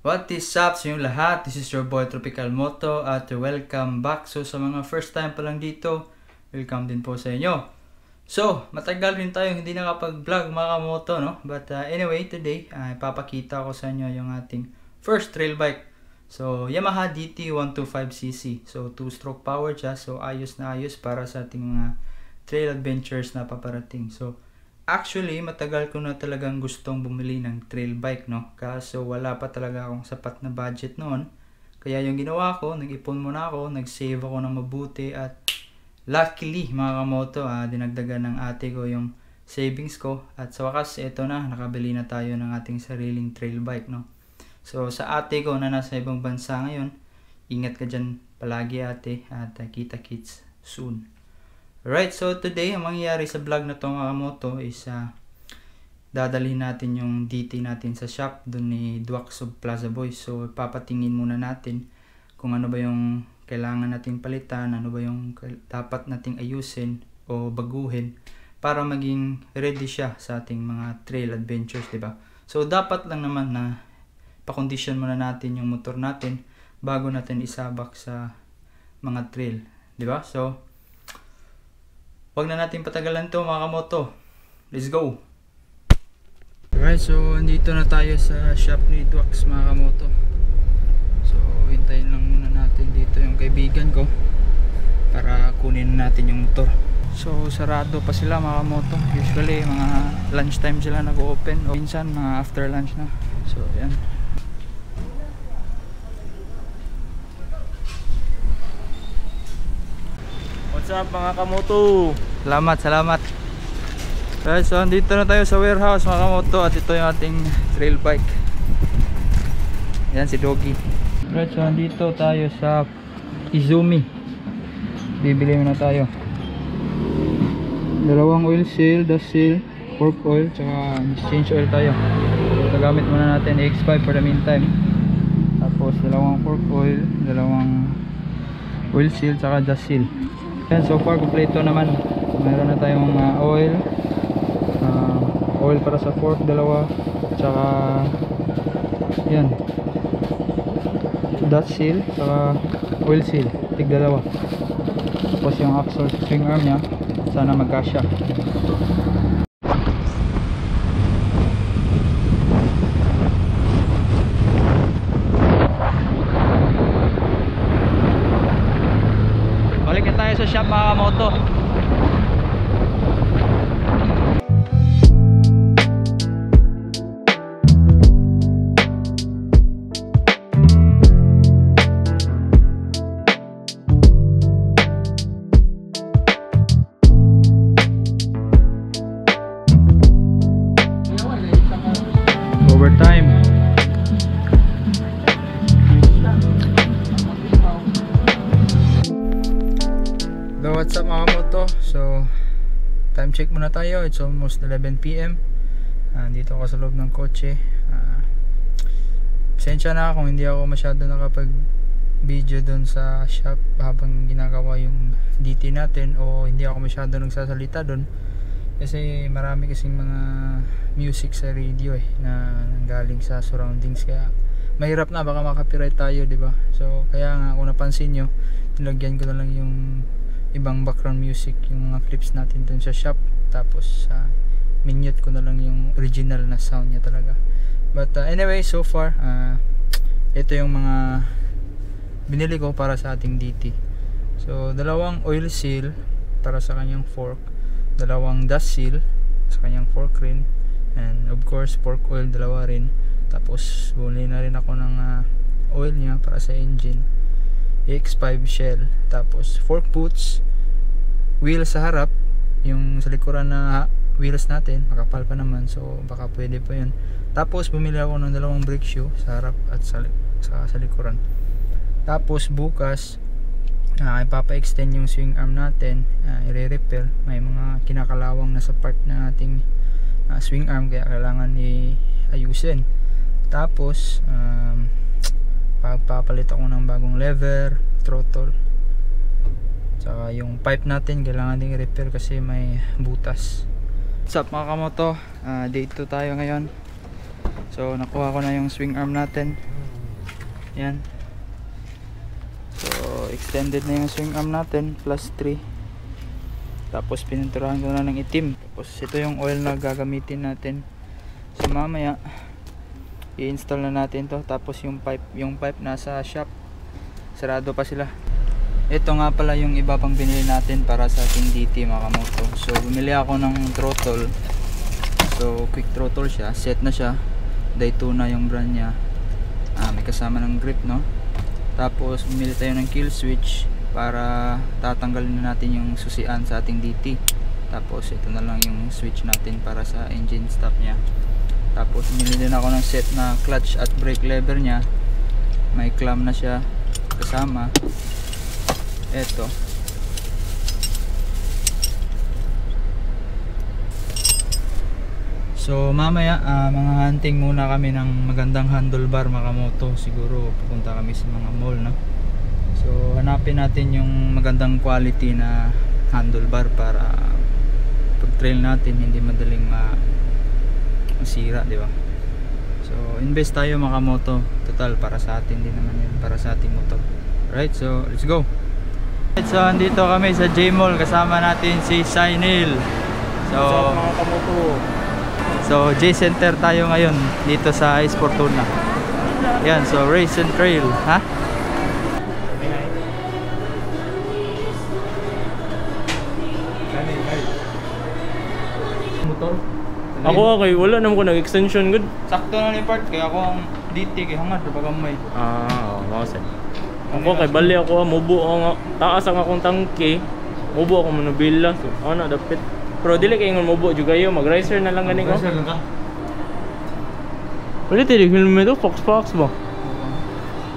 What is up sa inyong lahat? This is your boy Tropical Moto at welcome back. So sa mga first time pa lang dito, welcome din po sa inyo. So matagal rin tayo hindi nakapag-vlog mga kamoto, no? But anyway, today ipapakita ko sa inyo yung ating first trail bike. So Yamaha DT 125cc. So 2-stroke power siya. So ayos na ayos para sa ating mga trail adventures na paparating. So actually, matagal ko na talagang gustong bumili ng trail bike, no? Kaso wala pa talaga akong sapat na budget noon. Kaya yung ginawa ko, nag-ipon muna ako, nag-save ako ng mabuti at luckily, mga kamoto, dinagdagan ng ate ko yung savings ko. At sa wakas, eto na, nakabili na tayo ng ating sariling trail bike, no? So, sa ate ko na nasa ibang bansa ngayon, ingat ka dyan palagi ate at kita-kits soon. Alright, so today, ang mangyayari sa vlog na itong mga kamoto is dadalhin natin yung DT natin sa shop dun ni Dwax of Plaza Boys. So, papatingin muna natin kung ano ba yung kailangan nating palitan, ano ba yung dapat nating ayusin o baguhin para maging ready siya sa ating mga trail adventures, diba? So, dapat lang naman na pa-condition muna natin yung motor natin bago natin isabak sa mga trail, diba? So, wag na natin patagalan to mga kamoto. Let's go! Alright, so andito na tayo sa shop ni Dwax mga kamoto. So hintayin lang muna natin dito yung kaibigan ko para kunin natin yung motor. So sarado pa sila mga kamoto. Usually mga lunchtime sila nag-open o minsan mga after lunch na. So yan. What's up mga kamoto? Salamat. Alright, so andito na tayo sa warehouse mga kamoto at ito yung ating trail bike. Yan si Doggy. Alright, so andito tayo sa Izumi. Bibili muna tayo. Dalawang oil seal, dust seal, fork oil, tsaka change oil tayo. So gamit muna natin X5 for the meantime. Tapos dalawang fork oil, dalawang oil seal, tsaka dust seal. Yan, so far kompleto naman. Mayroon na tayong oil para sa fork, dalawa, tsaka yan, dust seal, tsaka oil seal, tig dalawa. Tapos yung axle swing arm nya, sana magkasya. Balik na tayo sa shop mga kamoto. Overtime. So what's up mga kamoto? So time check muna tayo. It's almost 11 PM. Dito ako sa loob ng kotse. Pasensya na kung hindi ako masyado nakapag video doon sa shop habang ginagawa yung DT natin, o hindi ako masyado nagsasalita doon kasi marami kasing mga music sa radio na galing sa surroundings, kaya mahirap na, baka makapiright tayo, diba? So kaya nga kung napansin nyo, nilagyan ko na lang yung ibang background music, yung mga clips natin dun sa shop, tapos minute ko na lang yung original na sound niya talaga. But anyway, so far ito yung mga binili ko para sa ating DT. So dalawang oil seal para sa kanyang fork, dalawang dust seal sa kanyang fork rin, and of course fork oil dalawa rin. Tapos bumili na rin ako ng oil niya para sa engine, X5 shell, tapos fork boots, wheel sa harap, yung sa likuran na wheels natin makapal pa naman, so baka pwede pa yun. Tapos bumili ako ng dalawang brake shoe sa harap at sa likuran. Tapos bukas ipapa-extend yung swing arm natin, i-repair, may mga kinakalawang na sa part na ating swing arm, kaya kailangan i-ayusin. Tapos pagpapalit ako ng bagong lever, throttle, saka yung pipe natin kailangan ding i-repair kasi may butas. What's up mga kamoto? Day 2 tayo ngayon. So nakuha ko na yung swing arm natin. Yan. So extended na yung swing arm natin, plus 3. Tapos pininturahan ko na ng itim. Tapos ito yung oil na gagamitin natin. So mamaya i-install na natin to. Tapos yung pipe nasa shop, sarado pa sila. Ito nga pala yung iba pang binili natin para sa ating DT mga kamoto. So bumili ako ng throttle. So quick throttle siya, set na siya. Daytona yung brand niya. May kasama ng grip, no? Tapos bumili tayo ng kill switch para tatanggalin na natin yung susian sa ating DT. Tapos ito na lang yung switch natin para sa engine stop niya. Tapos bumili din ako ng set na clutch at brake lever niya. May clamp na siya kasama. Eto. So mamaya mga hunting muna kami ng magandang handlebar mga kamoto. Siguro pupunta kami sa mga mall, no? So hanapin natin yung magandang quality na handlebar para pag trail natin hindi madaling masira, di ba? So invest tayo mga kamoto. Total para sa atin din naman yun, para sa ating motor. Right, so let's go. So andito kami sa J-Mall, kasama natin si Sainil. So mga kamoto. So J-Center tayo ngayon dito sa Ice Fortuna. Yan, so race and trail, ha? Motor? Ako okay, wala naman ko nag-extension good. Sakto na ni part, kaya ako ang DT kay hangad pa gamay. Oo, kasi. Ako kay bali ako, mubo ako taas ang akong tangke. Mubo ako manubila. So, ano dapat. Pero dili kay ngon mubo juga yo, mag-riser na lang gani ko. Riser lang ka? Wala tayo helmet to, Fox ba?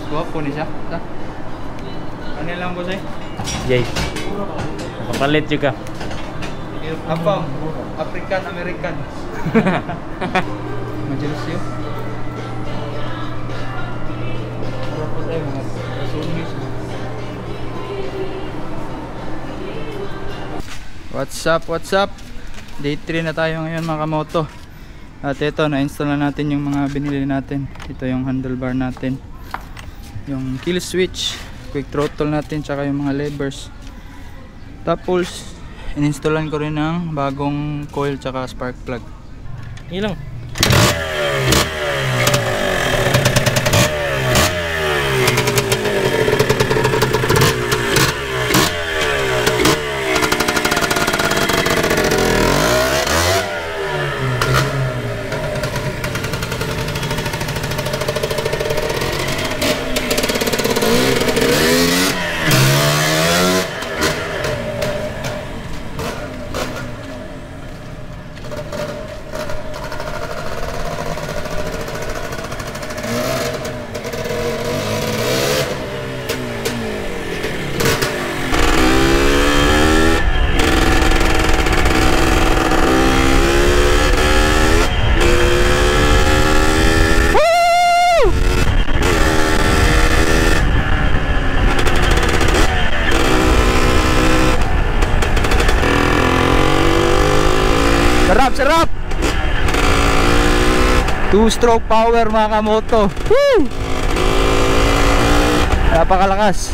Guwapo ni siya. Ano lang po siya? Yay. Kapalit juga. Apa? African American. Majelis yun. Para po tayo mga kasumis. What's up? Day 3 na tayo ngayon mga kamoto. At ito, na-install na natin yung mga binili natin. Ito yung handlebar natin, yung kill switch, quick throttle natin, tsaka yung mga levers. Tapos in-installan ko rin ng bagong coil tsaka spark plug. Ilang. Sarap! 2-stroke power mga kamoto. Woo! Napakalakas.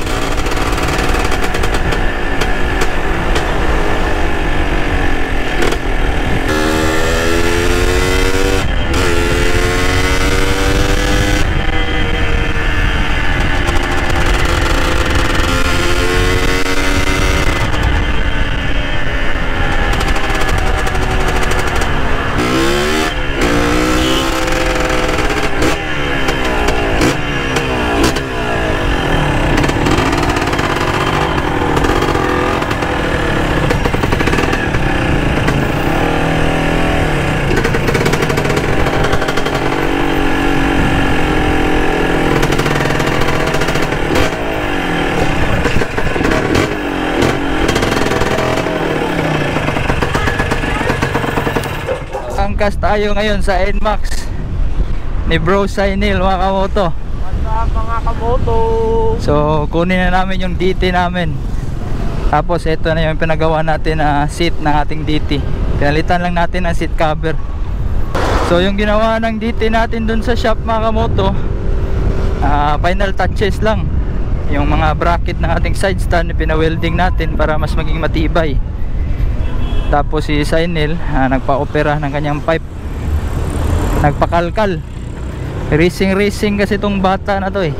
Angkas tayo ngayon sa NMAX ni Bro Sainil mga kamoto. What's up mga kamoto? So kunin na namin yung DT namin. Tapos ito na yung pinagawa natin na seat ng ating DT. Pinalitan lang natin ang seat cover. So yung ginawa ng DT natin dun sa shop mga kamoto, final touches lang. Yung mga bracket ng ating side stand pina-welding natin para mas maging matibay. Tapos si Sainil nagpa-opera ng kanyang pipe, nagpakalkal. Racing kasi tong bata na to eh.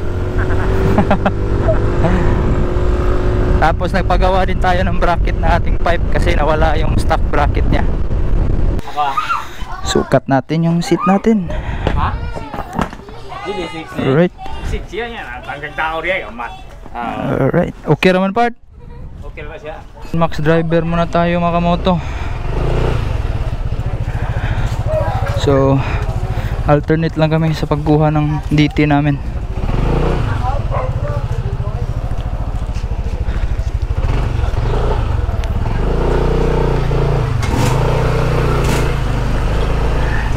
Tapos nagpagawa din tayo ng bracket na ating pipe kasi nawala yung stock bracket nya. Sukat natin yung seat natin. Ha? Dili 6 Alright. 6 yan yan. Tanggang tao riya amat. Alright. Okay naman part. Okay ba siya? Max driver muna tayo mga kamoto. So alternate lang kami sa pagkuha ng DT namin.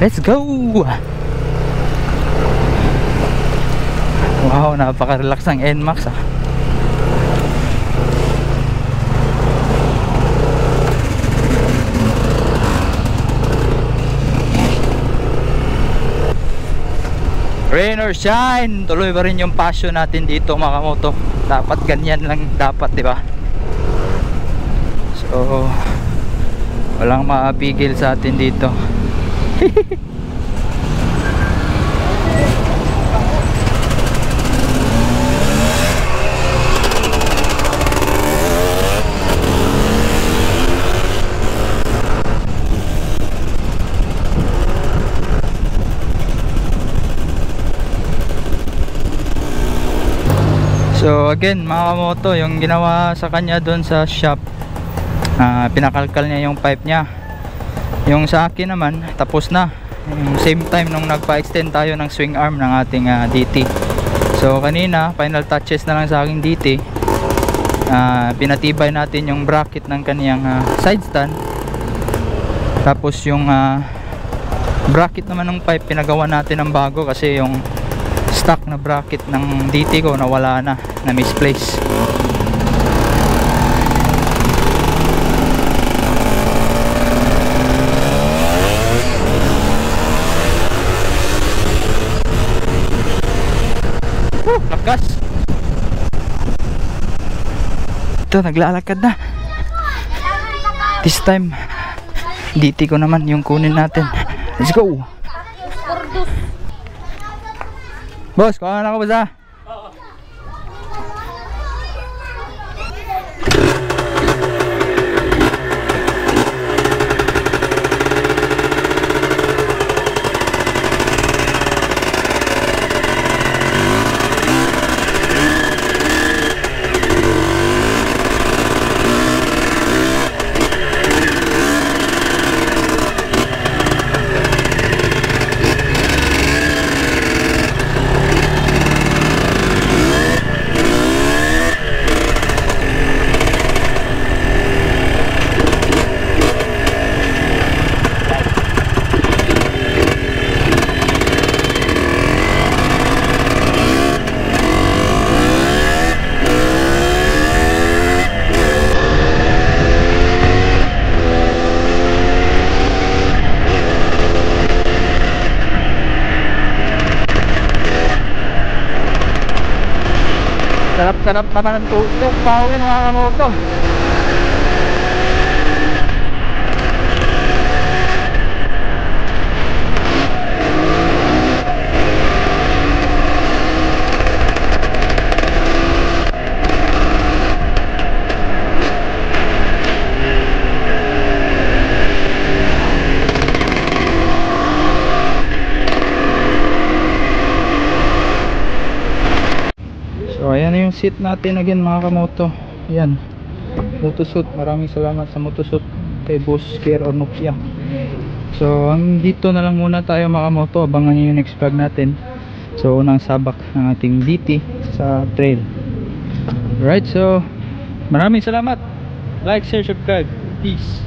Let's go! Wow, napaka-relax ang NMAX ah. Rain or shine, tuloy pa rin yung passion natin dito mga kamoto. Dapat ganyan lang dapat, di ba? So walang maapigil sa atin dito. So again mga kamoto, yung ginawa sa kanya doon sa shop, pinakalkal niya yung pipe niya. Yung sa akin naman tapos na, yung same time nung nagpa-extend tayo ng swing arm ng ating DT. So kanina final touches na lang sa aking DT. Pinatibay natin yung bracket ng kaniyang side stand. Tapos yung bracket naman ng pipe pinagawa natin ng bago kasi yung stock na bracket ng DT ko nawala na misplace. Lakas. Ito naglalakad na. This time DT ko naman yung kunin natin. Let's go. Boss, kuha na ako ba? Sarap naman ang tutok, pawin mga kamoto. So ayan na yung seat natin again mga kamoto. Ayan, Motosuit. Maraming salamat sa Motosuit kay Boss Care or Nokia. So dito na lang muna tayo mga kamoto. Abangan nyo yung next vlog natin. So unang sabak ng ating DT sa trail. Right, so maraming salamat. Like, share, subscribe. Peace.